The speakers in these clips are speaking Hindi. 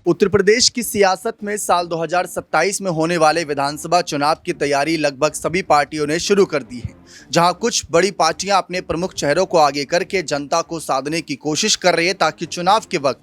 उत्तर प्रदेश की सियासत में साल 2027 में होने वाले विधानसभा चुनाव की तैयारी लगभग सभी पार्टियों ने शुरू कर दी है। जहां कुछ बड़ी पार्टियां अपने प्रमुख चेहरों को आगे करके जनता को साधने की कोशिश कर रही है ताकि चुनाव के वक्त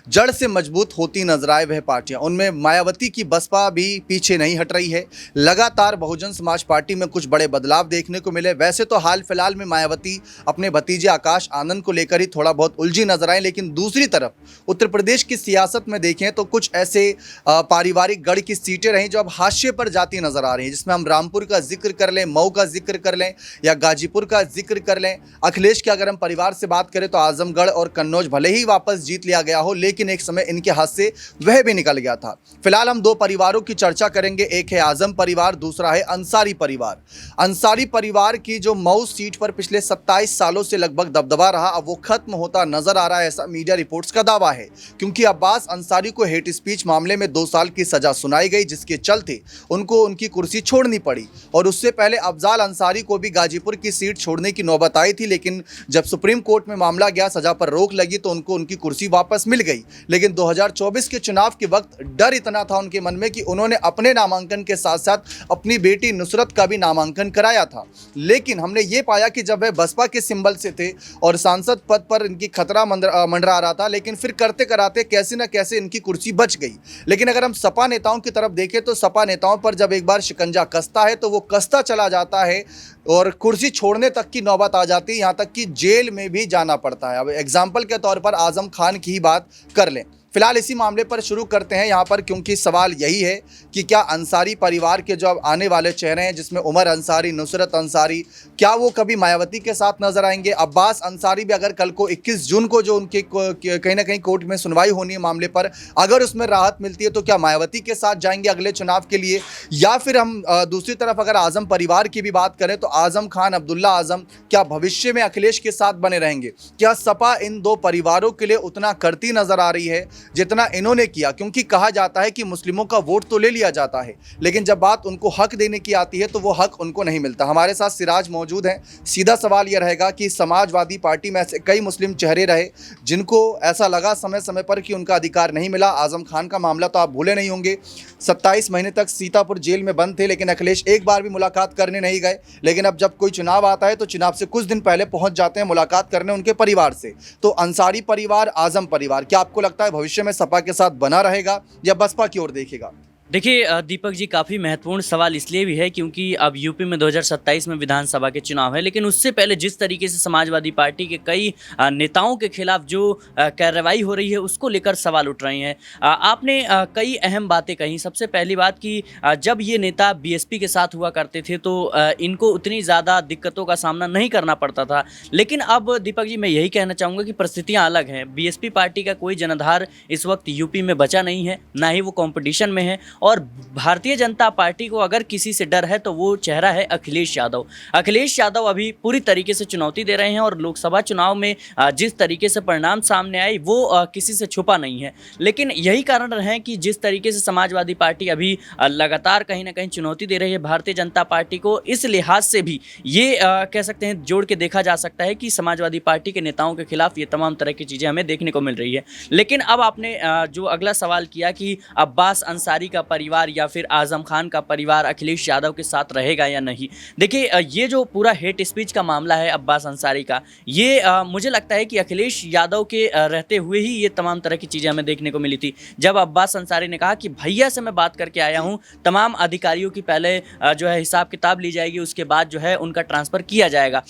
जड़ से मजबूत होती नजर आए वह पार्टियां। उनमें मायावती की बसपा भी पीछे नहीं हट रही है। लगातार बहुजन समाज पार्टी में कुछ बड़े बदलाव देखने को मिले। वैसे तो हाल फिलहाल में मायावती अपने भतीजे आकाश आनंद को लेकर ही थोड़ा बहुत उलझी नजर आए, लेकिन दूसरी तरफ उत्तर प्रदेश की सियासत में देखें तो कुछ ऐसे पारिवारिक गढ़ की सीटें रहीं जो अब हाशिए पर जाती नजर आ रही हैं, जिसमें हम रामपुर का जिक्र कर लें, मऊ का जिक्र कर लें या गाजीपुर का जिक्र कर लें। अखिलेश के अगर हम परिवार से बात करें तो आजमगढ़ और कन्नौज भले ही वापस जीत लिया गया हो, लेकिन एक समय इनके हाथ से वह भी निकल गया था। फिलहाल हम दो परिवारों की चर्चा करेंगे, एक है आजम परिवार, दूसरा है अंसारी परिवार। अंसारी परिवार की जो मऊ सीट पर पिछले 27 सालों से लगभग दबदबा रहा, अब वो खत्म होता नजर आ रहा है, ऐसा मीडिया रिपोर्ट्स का दावा है। क्योंकि अब्बास अंसारी को हेट स्पीच मामले में 2 साल की सजा सुनाई गई, जिसके चलते उनको उनकी कुर्सी छोड़नी पड़ी। और उससे पहले अफजाल अंसारी को भी गाजीपुर की सीट छोड़ने की नौबत आई थी, लेकिन जब सुप्रीम कोर्ट में मामला गया, सजा पर रोक लगी तो उनको उनकी कुर्सी वापस मिल गई। लेकिन 2024 के चुनाव के वक्त डर इतना था उनके मन में कि उन्होंने अपने नामांकन के साथ साथ अपनी बेटी नुसरत का भी नामांकन कराया था। लेकिन हमने ये पाया कि जब वह बसपा के सिंबल से थे और सांसद पद पर इनकी खतरा मंडरा रहा था, लेकिन फिर करते कराते कैसे न कैसे इनकी कुर्सी बच गई। लेकिन अगर हम सपा नेताओं की तरफ देखें तो सपा नेताओं पर जब एक बार शिकंजा कसता है तो वो कसता चला जाता है और कुर्सी छोड़ने तक की नौबत आ जाती है, यहाँ तक कि जेल में भी जाना पड़ता है। अब एग्जाम्पल के तौर पर आजम खान की ही बात कर लें। फिलहाल इसी मामले पर शुरू करते हैं यहाँ पर, क्योंकि सवाल यही है कि क्या अंसारी परिवार के जो अब आने वाले चेहरे हैं, जिसमें उमर अंसारी, नुसरत अंसारी, क्या वो कभी मायावती के साथ नजर आएंगे? अब्बास अंसारी भी अगर कल को 21 जून को जो उनके कहीं ना कहीं कोर्ट में सुनवाई होनी है मामले पर, अगर उसमें राहत मिलती है तो क्या मायावती के साथ जाएंगे अगले चुनाव के लिए? या फिर हम दूसरी तरफ अगर आजम परिवार की भी बात करें तो आजम खान, अब्दुल्ला आजम क्या भविष्य में अखिलेश के साथ बने रहेंगे? क्या सपा इन दो परिवारों के लिए उतना करती नजर आ रही है जितना इन्होंने किया? क्योंकि कहा जाता है कि मुस्लिमों का वोट तो ले लिया जाता है, लेकिन जब बात उनको हक देने की आती है तो वो हक उनको नहीं मिलता। हमारे साथ सिराज मौजूद हैं। सीधा सवाल यह रहेगा कि समाजवादी पार्टी में ऐसे कई मुस्लिम चेहरे रहे जिनको ऐसा लगा समय समय पर कि उनका अधिकार नहीं मिला। आजम खान का मामला तो आप भूले नहीं होंगे, 27 महीने तक सीतापुर जेल में बंद थे, लेकिन अखिलेश एक बार भी मुलाकात करने नहीं गए। लेकिन अब जब कोई चुनाव आता है तो चुनाव से कुछ दिन पहले पहुंच जाते हैं मुलाकात करने उनके परिवार से। तो अंसारी परिवार, आजम परिवार, क्या आपको लगता है भविष्य में सपा के साथ बना रहेगा या बसपा की ओर देखेगा? देखिए दीपक जी, काफ़ी महत्वपूर्ण सवाल इसलिए भी है क्योंकि अब यूपी में 2027 में विधानसभा के चुनाव है, लेकिन उससे पहले जिस तरीके से समाजवादी पार्टी के कई नेताओं के खिलाफ जो कार्रवाई हो रही है उसको लेकर सवाल उठ रहे हैं। आपने कई अहम बातें कही। सबसे पहली बात कि जब ये नेता बीएसपी के साथ हुआ करते थे तो इनको उतनी ज़्यादा दिक्कतों का सामना नहीं करना पड़ता था, लेकिन अब दीपक जी मैं यही कहना चाहूँगा कि परिस्थितियाँ अलग हैं। बीएसपी पार्टी का कोई जनाधार इस वक्त यूपी में बचा नहीं है, ना ही वो कॉम्पिटिशन में है। और भारतीय जनता पार्टी को अगर किसी से डर है तो वो चेहरा है अखिलेश यादव। अखिलेश यादव अभी पूरी तरीके से चुनौती दे रहे हैं और लोकसभा चुनाव में जिस तरीके से परिणाम सामने आए वो किसी से छुपा नहीं है। लेकिन यही कारण है कि जिस तरीके से समाजवादी पार्टी अभी लगातार कहीं ना कहीं चुनौती दे रही है भारतीय जनता पार्टी को, इस लिहाज से भी ये कह सकते हैं, जोड़ के देखा जा सकता है कि समाजवादी पार्टी के नेताओं के खिलाफ ये तमाम तरह की चीज़ें हमें देखने को मिल रही है। लेकिन अब आपने जो अगला सवाल किया कि अब्बास अंसारी का परिवार या फिर आजम खान का परिवार अखिलेश यादव के साथ रहेगा या नहीं। देखिए ये जो पूरा हेट स्पीच का मामला है अब्बास अंसारी का, ये मुझे लगता है कि अखिलेश यादव के रहते हुए ही ये तमाम तरह की चीज़ें हमें देखने को मिली थी। जब अब्बास अंसारी ने कहा कि भैया से मैं बात करके आया हूँ, तमाम अधिकारियों की पहले जो है हिसाब किताब ली जाएगी, उसके बाद जो है उनका ट्रांसफ़र किया जाएगा।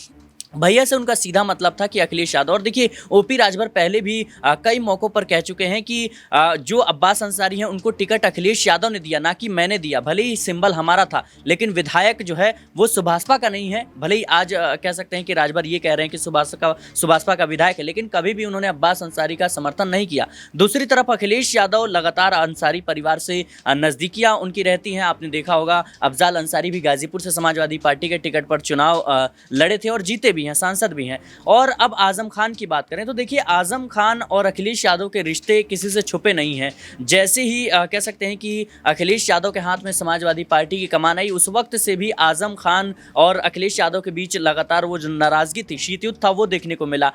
भैया से उनका सीधा मतलब था कि अखिलेश यादव। और देखिए ओपी राजभर पहले भी कई मौक़ों पर कह चुके हैं कि जो अब्बास अंसारी हैं उनको टिकट अखिलेश यादव ने दिया, ना कि मैंने दिया। भले ही सिंबल हमारा था, लेकिन विधायक जो है वो सुभाषपा का नहीं है। भले ही आज कह सकते हैं कि राजभर ये कह रहे हैं कि सुभाषपा का विधायक है, लेकिन कभी भी उन्होंने अब्बास अंसारी का समर्थन नहीं किया। दूसरी तरफ अखिलेश यादव लगातार अंसारी परिवार से नज़दीकियाँ उनकी रहती हैं। आपने देखा होगा अफजाल अंसारी भी गाजीपुर से समाजवादी पार्टी के टिकट पर चुनाव लड़े थे और जीते भी हैं, सांसद भी हैं। और अब आज़म खान की बात करें तो देखिए, आज़म खान और अखिलेश यादव के रिश्ते किसी से छुपे नहीं हैं। जैसे ही कह सकते हैं कि अखिलेश यादव के हाथ में समाजवादी पार्टी की कमान आई, उस वक्त से भी आज़म खान और अखिलेश यादव के बीच लगातार वो जो नाराज़गी थी, शीतयुद्ध था, वो देखने को मिला।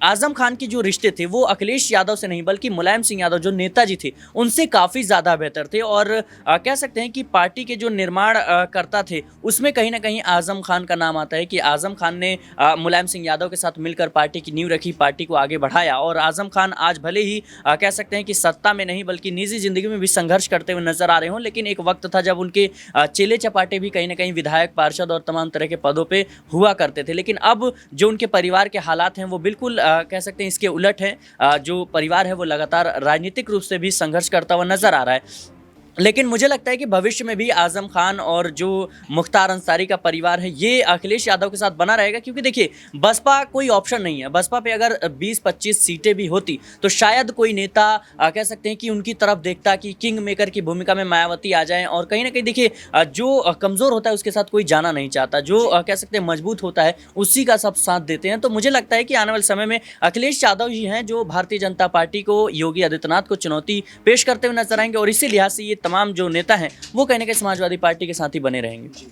आज़म खान के जो रिश्ते थे वो अखिलेश यादव से नहीं बल्कि मुलायम सिंह यादव जो नेताजी थे उनसे काफ़ी ज़्यादा बेहतर थे। और कह सकते हैं कि पार्टी के जो निर्माण करता थे उसमें कहीं ना कहीं आज़म खान का नाम आता है कि आज़म खान ने मुलायम सिंह यादव के साथ मिलकर पार्टी की नींव रखी, पार्टी को आगे बढ़ाया। और आज़म खान आज भले ही कह सकते हैं कि सत्ता में नहीं बल्कि निजी ज़िंदगी में भी संघर्ष करते हुए नजर आ रहे हों, लेकिन एक वक्त था जब उनके चेले चपाटे भी कहीं ना कहीं विधायक, पार्षद और तमाम तरह के पदों पे हुआ करते थे। लेकिन अब जो उनके परिवार के हालात हैं वो बिल्कुल कह सकते हैं इसके उलट हैं। जो परिवार है वो लगातार राजनीतिक रूप से भी संघर्ष करता हुआ नजर आ रहा है। लेकिन मुझे लगता है कि भविष्य में भी आज़म खान और जो मुख्तार अंसारी का परिवार है ये अखिलेश यादव के साथ बना रहेगा, क्योंकि देखिए बसपा कोई ऑप्शन नहीं है। बसपा पे अगर 20-25 सीटें भी होती तो शायद कोई नेता कह सकते हैं कि उनकी तरफ देखता कि किंग मेकर की भूमिका में मायावती आ जाएं। और कहीं ना कहीं देखिए जो कमज़ोर होता है उसके साथ कोई जाना नहीं चाहता, जो कह सकते हैं मजबूत होता है उसी का सब साथ देते हैं। तो मुझे लगता है कि आने वाले समय में अखिलेश यादव ही हैं जो भारतीय जनता पार्टी को, योगी आदित्यनाथ को चुनौती पेश करते हुए नजर आएंगे। और इसी लिहाज से ये तमाम जो नेता हैं वो कहीं ना कहीं समाजवादी पार्टी के साथ ही बने रहेंगे।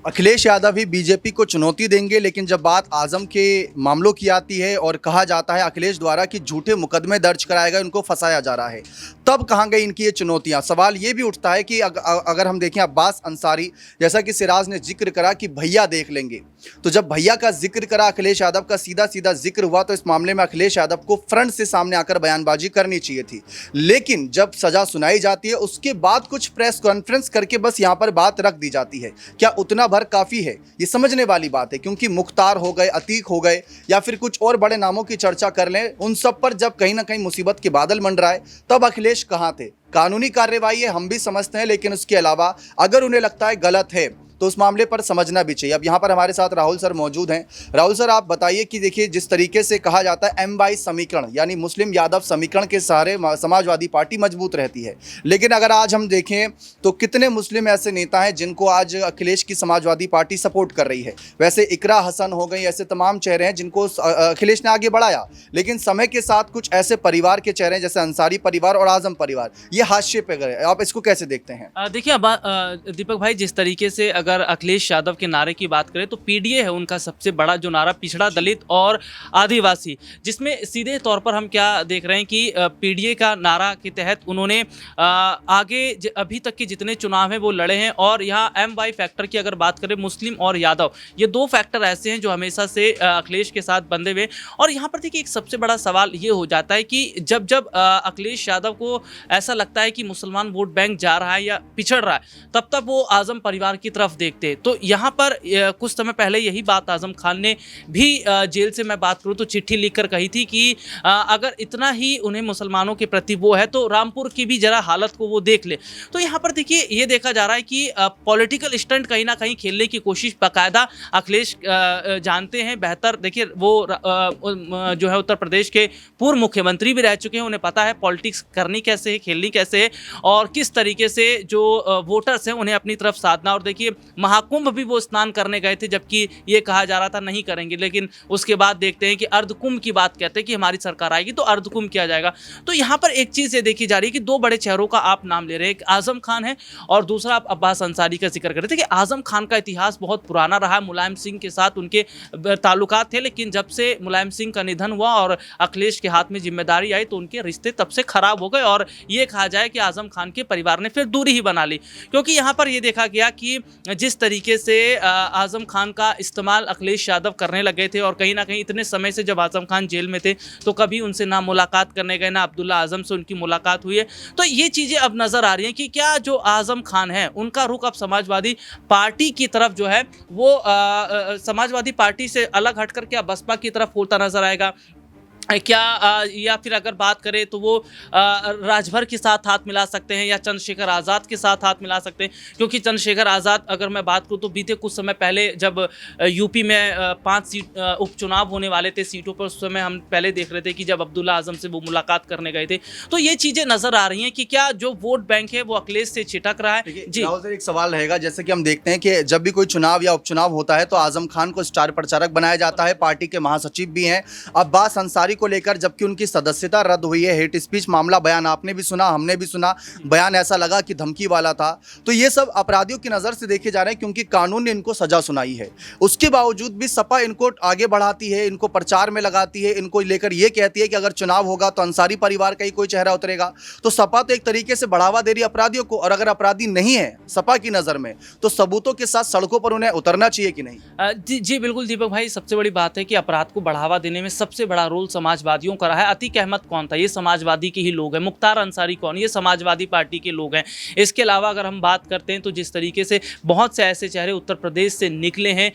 अखिलेश यादव ही बीजेपी को चुनौती देंगे, लेकिन जब बात आजम के मामलों की आती है और कहा जाता है अखिलेश द्वारा कि झूठे मुकदमे दर्ज कराए गए, उनको फंसाया जा रहा है, तब कहाँ गई इनकी ये चुनौतियाँ। सवाल ये भी उठता है कि अगर हम देखें अब्बास अंसारी, जैसा कि सिराज ने जिक्र करा कि भैया देख लेंगे, तो जब भैया का जिक्र करा अखिलेश यादव का, सीधा सीधा जिक्र हुआ, तो इस मामले में अखिलेश यादव को फ्रंट से सामने आकर बयानबाजी करनी चाहिए थी। लेकिन जब सजा सुनाई जाती है उसके बाद कुछ प्रेस कॉन्फ्रेंस करके बस यहाँ पर बात रख दी जाती है। क्या उतना भर काफ़ी है? ये समझने वाली बात है, क्योंकि मुख्तार हो गए, अतीक हो गए, या फिर कुछ और बड़े नामों की चर्चा कर लें, उन सब पर जब कहीं ना कहीं मुसीबत के बादल मंडराए तब अखिलेश कहाँ थे? कानूनी कार्रवाई है, हम भी समझते हैं, लेकिन उसके अलावा अगर उन्हें लगता है गलत है तो उस मामले पर समझना भी चाहिए। अब यहाँ पर हमारे साथ राहुल सर मौजूद हैं। राहुल सर, आप बताइए कि देखिए जिस तरीके से कहा जाता है MY समीकरण यानी मुस्लिम यादव समीकरण के सहारे समाजवादी पार्टी मजबूत रहती है, लेकिन अगर आज हम देखें तो कितने मुस्लिम ऐसे नेता हैं जिनको आज अखिलेश की समाजवादी पार्टी सपोर्ट कर रही है। वैसे इकरा हसन हो गई, ऐसे तमाम चेहरे हैं जिनको अखिलेश ने आगे बढ़ाया, लेकिन समय के साथ कुछ ऐसे परिवार के चेहरे जैसे अंसारी परिवार और आजम परिवार ये हाशिए पे गए। आप इसको कैसे देखते हैं? देखिए दीपक भाई, जिस तरीके से अगर अखिलेश यादव के नारे की बात करें तो पीडीए है उनका सबसे बड़ा जो नारा, पिछड़ा, दलित और आदिवासी, जिसमें सीधे तौर पर हम क्या देख रहे हैं कि पीडीए का नारा के तहत उन्होंने आगे अभी तक के जितने चुनाव हैं वो लड़े हैं। और यहाँ MY फैक्टर की अगर बात करें, मुस्लिम और यादव, ये दो फैक्टर ऐसे हैं जो हमेशा से अखिलेश के साथ बंधे हुए। और यहाँ पर देखिए एक सबसे बड़ा सवाल ये हो जाता है कि जब जब अखिलेश यादव को ऐसा लगता है कि मुसलमान वोट बैंक जा रहा है या पिछड़ रहा है, तब तब वो आजम परिवार की तरफ देखते हैं। तो यहाँ पर कुछ समय पहले यही बात आजम खान ने भी जेल से मैं बात करूँ तो चिट्ठी लिखकर कही थी कि अगर इतना ही उन्हें मुसलमानों के प्रति वो है तो रामपुर की भी जरा हालत को वो देख ले। तो यहाँ पर देखिए ये देखा जा रहा है कि पॉलिटिकल स्टंट कहीं ना कहीं खेलने की कोशिश बाकायदा अखिलेश जानते हैं बेहतर। देखिए वो जो है उत्तर प्रदेश के पूर्व मुख्यमंत्री भी रह चुके हैं, उन्हें पता है पॉलिटिक्स करनी कैसे है, खेलनी कैसे है और किस तरीके से जो वोटर्स हैं उन्हें अपनी तरफ साधना। और देखिए महाकुंभ भी वो स्नान करने गए थे, जबकि ये कहा जा रहा था नहीं करेंगे, लेकिन उसके बाद देखते हैं कि अर्धकुंभ की बात कहते हैं कि हमारी सरकार आएगी तो अर्धकुंभ किया जाएगा। तो यहाँ पर एक चीज़ ये देखी जा रही है कि दो बड़े चेहरों का आप नाम ले रहे हैं, एक आजम खान है और दूसरा आप अब्बास अंसारी का जिक्र कर रहे थे कि आजम खान का इतिहास बहुत पुराना रहा है, मुलायम सिंह के साथ उनके ताल्लुकात थे, लेकिन जब से मुलायम सिंह का निधन हुआ और अखिलेश के हाथ में जिम्मेदारी आई तो उनके रिश्ते तब से खराब हो गए। और ये कहा जाए कि आजम खान के परिवार ने फिर दूरी ही बना ली, क्योंकि यहाँ पर ये देखा गया कि जिस तरीके से आजम खान का इस्तेमाल अखिलेश यादव करने लगे थे और कहीं ना कहीं इतने समय से जब आजम खान जेल में थे तो कभी उनसे ना मुलाकात करने गए, ना अब्दुल्ला आजम से उनकी मुलाकात हुई है। तो ये चीज़ें अब नज़र आ रही हैं कि क्या जो आजम खान है उनका रुख अब समाजवादी पार्टी की तरफ जो है वो समाजवादी पार्टी से अलग हट करके अब बसपा की तरफ होता नजर आएगा। क्या या फिर अगर बात करें तो वो राजभर के साथ हाथ मिला सकते हैं या चंद्रशेखर आज़ाद के साथ हाथ मिला सकते हैं, क्योंकि चंद्रशेखर आज़ाद अगर मैं बात करूँ तो बीते कुछ समय पहले जब यूपी में 5 सीट उपचुनाव होने वाले थे सीटों पर, उस समय हम पहले देख रहे थे कि जब अब्दुल्ला आजम से वो मुलाकात करने गए थे। तो ये चीज़ें नज़र आ रही हैं कि क्या जो वोट बैंक है वो अखिलेश से छिटक रहा है। जी राहुल सर, एक सवाल रहेगा, जैसे कि हम देखते हैं कि जब भी कोई चुनाव या उपचुनाव होता है तो आजम खान को स्टार प्रचारक बनाया जाता है, पार्टी के महासचिव भी हैं। अब्बास अंसारी को लेकर जबकि उनकी सदस्यता रद्द हुई है, हेट स्पीच मामला, बयान आपने भी सुना, हमने भी सुना, बयान ऐसा लगा कि धमकी वाला था। तो ये सब अपराधियों की नज़र से देखे जा रहे हैं क्योंकि कानून ने इनको सजा सुनाई है। उसके बावजूद भी सपा इनको आगे बढ़ाती है, इनको प्रचार में लगाती है, इनको लेकर ये कहती है कि अगर चुनाव होगा तो अंसारी परिवार का ही कोई चेहरा उतरेगा। तो सपा तो एक तरीके से बढ़ावा दे रही है अपराधियों को, और अगर अपराधी नहीं है सपा की नज़र में तो सबूतों के साथ सड़कों पर उन्हें उतरना चाहिए कि नहीं? जी बिल्कुल दीपक भाई, सबसे बड़ी बात है कि अपराध को बढ़ावा देने में सबसे बड़ा रोल समाजवादियों का रहा है। अतीक अहमद कौन था? ये समाजवादी के ही लोग हैं। मुख्तार अंसारी कौन? ये समाजवादी पार्टी के लोग हैं। इसके अलावा अगर हम बात करते हैं तो जिस तरीके से बहुत से ऐसे चेहरे उत्तर प्रदेश से निकले हैं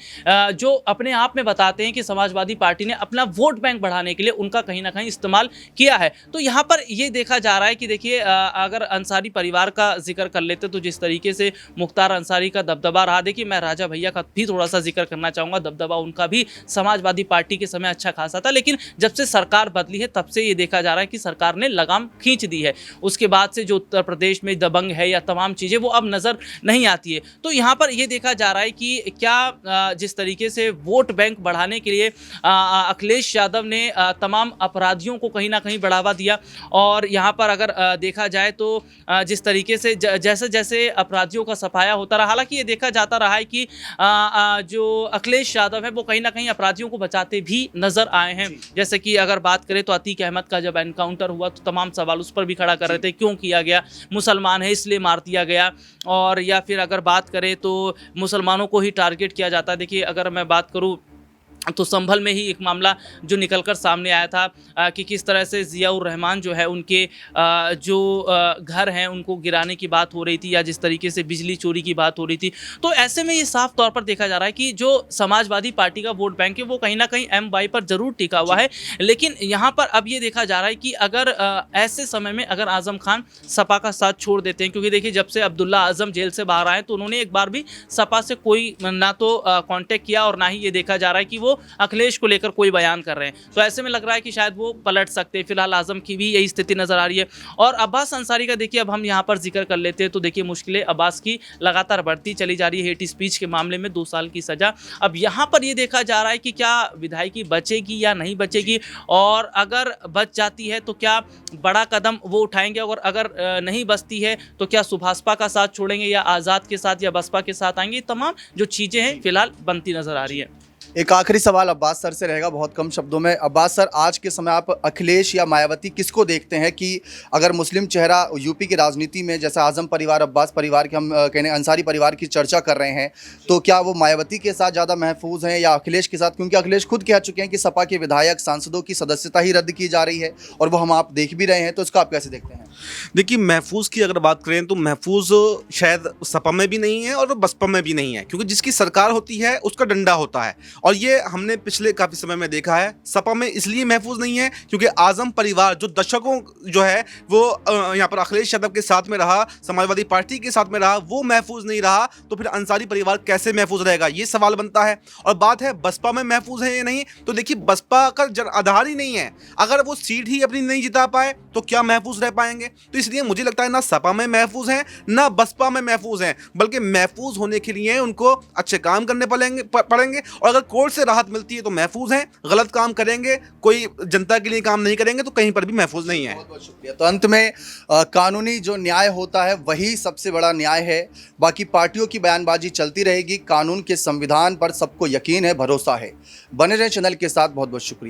जो अपने आप में बताते हैं कि समाजवादी पार्टी ने अपना वोट बैंक बढ़ाने के लिए उनका कहीं ना कहीं इस्तेमाल किया है। तो यहाँ पर ये देखा जा रहा है कि देखिए अगर अंसारी परिवार का जिक्र कर लेते तो जिस तरीके से मुख्तार अंसारी का दबदबा रहा, देखिए मैं राजा भैया का भी थोड़ा सा जिक्र करना चाहूँगा। दबदबा उनका भी समाजवादी पार्टी के समय अच्छा खासा था, लेकिन जब से सरकार बदली है तब से ये देखा जा रहा है कि सरकार ने लगाम खींच दी है। उसके बाद से जो उत्तर प्रदेश में दबंग है या तमाम चीज़ें वो अब नज़र नहीं आती है। तो यहाँ पर ये देखा जा रहा है कि क्या जिस तरीके से वोट बैंक बढ़ाने के लिए अखिलेश यादव ने तमाम अपराधियों को कहीं ना कहीं बढ़ावा दिया, और यहाँ पर अगर देखा जाए तो जिस तरीके से जैसे जैसे अपराधियों का सफाया होता रहा, हालांकि ये देखा जाता रहा है कि जो अखिलेश यादव है वो कहीं ना कहीं अपराधियों को बचाते भी नजर आए हैं। जैसे कि अगर बात करें तो अतीक अहमद का जब एनकाउंटर हुआ तो तमाम सवाल उस पर भी खड़ा कर रहे थे, क्यों किया गया, मुसलमान है इसलिए मार दिया गया, और या फिर अगर बात करें तो मुसलमानों को ही टारगेट किया जाता है। देखिए अगर मैं बात करूँ तो संभल में ही एक मामला जो निकलकर सामने आया था कि किस तरह से ज़ियाउर रहमान जो है उनके जो घर हैं उनको गिराने की बात हो रही थी, या जिस तरीके से बिजली चोरी की बात हो रही थी। तो ऐसे में ये साफ तौर पर देखा जा रहा है कि जो समाजवादी पार्टी का वोट बैंक है वो कहीं ना कहीं एम.वाई पर ज़रूर टिका हुआ है। लेकिन यहाँ पर अब ये देखा जा रहा है कि अगर ऐसे समय में अगर आज़म खान सपा का साथ छोड़ देते हैं, क्योंकि देखिए जब से अब्दुल्ला आज़म जेल से बाहर आए तो उन्होंने एक बार भी सपा से कोई ना तो कॉन्टेक्ट किया और ना ही ये देखा जा रहा है कि वो अखिलेश को लेकर कोई बयान कर रहे हैं। तो ऐसे में लग रहा है कि शायद वो पलट सकते हैं। फिलहाल आजम की भी यही स्थिति नजर आ रही है। और अब्बास अंसारी का देखिए अब हम यहाँ पर जिक्र कर लेते हैं तो देखिए मुश्किलें अब्बास की लगातार बढ़ती चली जा रही है। हेट स्पीच के मामले में 2 साल की सजा। अब यहाँ पर ये देखा जा रहा है कि क्या विधायकी बचेगी या नहीं बचेगी, और अगर बच जाती है तो क्या बड़ा कदम वो उठाएंगे, और अगर नहीं बचती है तो क्या सुभाषपा का साथ छोड़ेंगे या आज़ाद के साथ या बसपा के साथ आएंगे। तमाम जो चीज़ें हैं फिलहाल बनती नजर आ रही है। एक आखिरी सवाल अब्बास सर से रहेगा बहुत कम शब्दों में। अब्बास सर, आज के समय आप अखिलेश या मायावती किसको देखते हैं कि अगर मुस्लिम चेहरा यूपी की राजनीति में, जैसे आजम परिवार, अब्बास परिवार के, हम कहने अंसारी परिवार की चर्चा कर रहे हैं, तो क्या वो मायावती के साथ ज़्यादा महफूज हैं या अखिलेश के साथ? क्योंकि अखिलेश खुद कह चुके हैं कि सपा के विधायक सांसदों की सदस्यता ही रद्द की जा रही है और वो हम आप देख भी रहे हैं, तो इसको आप कैसे देखते हैं? देखिए, महफूज की अगर बात करें तो महफूज शायद सपा में भी नहीं है और बसपा में भी नहीं है, क्योंकि जिसकी सरकार होती है उसका डंडा होता है। और ये हमने पिछले काफ़ी समय में देखा है। सपा में इसलिए महफूज नहीं है क्योंकि आजम परिवार जो दशकों जो है वो यहाँ पर अखिलेश यादव के साथ में रहा, समाजवादी पार्टी के साथ में रहा, वो महफूज नहीं रहा, तो फिर अंसारी परिवार कैसे महफूज रहेगा, ये सवाल बनता है। और बात है बसपा में महफूज है या नहीं, तो देखिए बसपा का आधार ही नहीं है। अगर वो सीट ही अपनी नहीं जिता पाए तो क्या महफूज रह पाएंगे? तो इसलिए मुझे लगता है ना सपा में महफूज हैं ना बसपा में महफूज हैं, बल्कि महफूज होने के लिए उनको अच्छे काम करने पड़ेंगे। और अगर कोर्ट से राहत मिलती है तो महफूज हैं, गलत काम करेंगे, कोई जनता के लिए काम नहीं करेंगे तो कहीं पर भी महफूज नहीं है। बहुत बहुत शुक्रिया। तो अंत में कानूनी जो न्याय होता है वही सबसे बड़ा न्याय है। बाकी पार्टियों की बयानबाजी चलती रहेगी। कानून के संविधान पर सबको यकीन है, भरोसा है। बने रहें चैनल के साथ। बहुत बहुत शुक्रिया।